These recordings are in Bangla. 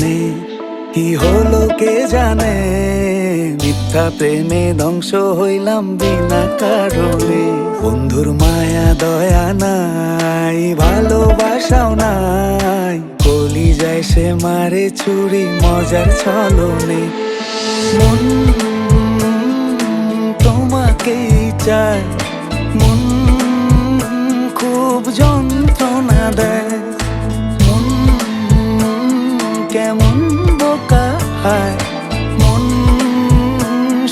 মনে কি হলো কে জানে, মিথ্যা প্রেমে ধ্বংস হইলাম বিনা কারণে। বন্ধুর মায়া দয়া নাই, ভালোবাসাও নাই, কলিজায় সে মারে ছুরি মজার ছলনে। মন তোমাকেই চায়, মন খুব যন্ত্রণা দেয়, মন কেমন বোকা হয়, মন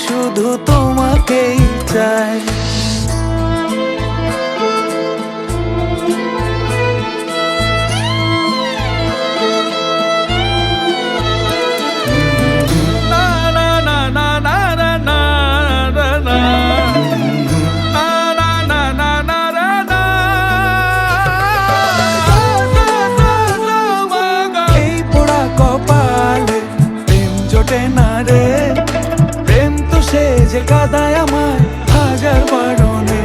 শুধু তোমাকেই চায়। প্রেম তো সে যে কাদায় আমায় হাজার বারণে।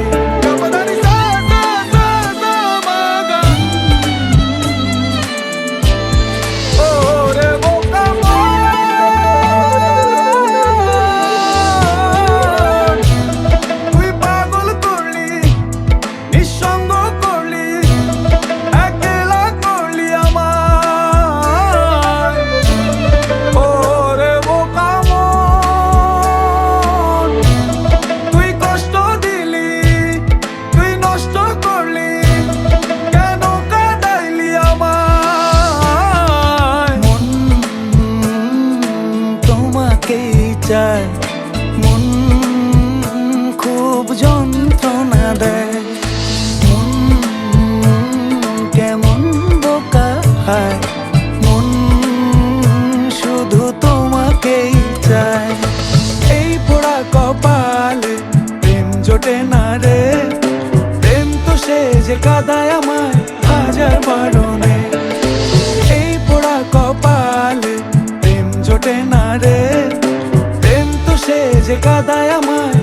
তুই পাগল করলি, নিঃসঙ্গ করলি, একলা করলি আমায়। ওরে বোকা মন, তুই কষ্ট দিলি, তুই নষ্ট করলি, কেন কাঁদাইলি আমায়। মন তোমাকেই চায়, মন খুব যন্ত্রণা দেয়, মন কেমন বোকা হয়, মন শুধু তোমাকেই চায়। এই পোড়া কপালে প্রেম জোটে না রে, প্রেম তো সে যে কাদায় আমায় হাজার বারণে। এই পোড়া কপালে প্রেম জোটে না রে, প্রেম তো সে যে কাদায় আমায়